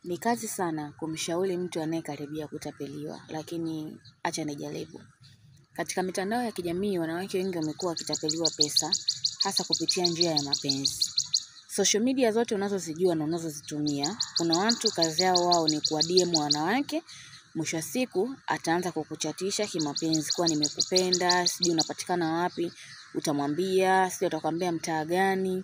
Ni kazi sana kumshauri mtu anayekaribia kutapeliwa, lakini acha nijaribu. Katika mitandao ya kijamii, wanawake wengi wamekuwa wakitapeliwa pesa, hasa kupitia njia ya mapenzi. Social media zote unazozijua na unazozitumia, kuna watu kazi yao wao ni kuwa DM wanawake, mwisho wa siku ataanza kukuchatisha kimapenzi kuwa nimekupenda, sijui unapatikana wapi, utamwambia, sijui atakwambia mtaa gani.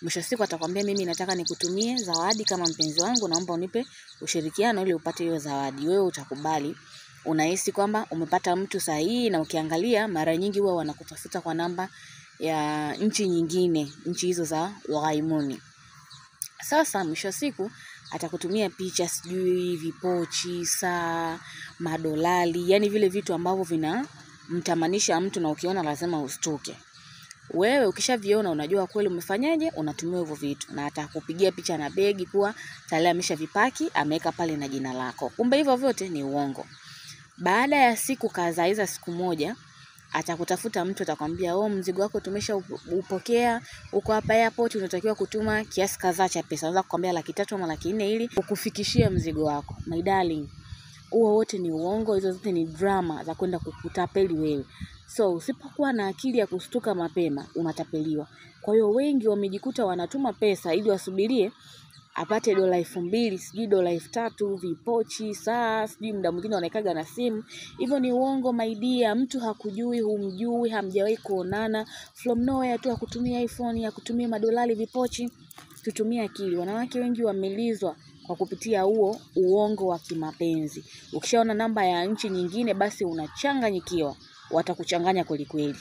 Mwisho wa siku atakwambia mimi nataka nikutumie zawadi kama mpenzi wangu, naomba unipe ushirikiano ili upate hiyo zawadi. Wewe utakubali. Unahisi kwamba umepata mtu sahihi, na ukiangalia mara nyingi huwa wanakutafuta kwa namba ya nchi nyingine, nchi hizo za Ughaibuni. Sasa mwisho wa siku atakutumia picha, sijui vipochi, saa, madolali, yani vile vitu ambavyo vinamtamanisha mtu na ukiona lazima ustuke. Wewe ukishaviona unajua kweli umefanyaje, unatumia hivyo vitu, na atakupigia picha na begi kuwa tayari ameshavipaki, ameweka pale na jina lako. Kumbe hivyo vyote ni uongo. Baada ya siku kadhaa, hizo siku moja, atakutafuta mtu atakwambia, "Oh, mzigo wako tumeshaupokea, uko hapa airport, unatakiwa kutuma kiasi kadhaa cha pesa." Anaweza kukwambia 300 ama 400 ili kukufikishia mzigo wako. My darling, huo wote ni uongo, hizo zote ni drama za kwenda kukutapeli wewe. So usipokuwa na akili ya kustuka mapema, unatapeliwa. Kwa hiyo wengi wamejikuta wanatuma pesa ili wasubirie apate $2,000, sijui $3,000, vipochi, saa, sijui muda mwingine wanaikaga na simu. Hivyo ni uongo my dear. Mtu hakujui, humjui, hamjawahi kuonana, from nowhere tu akutumia iPhone, akutumia madolari, vipochi. Tutumie akili. Wanawake wengi wamelizwa kwa kupitia huo uongo wa kimapenzi. Ukishaona namba ya nchi nyingine basi unachanganyikiwa. Watakuchanganya kweli kweli.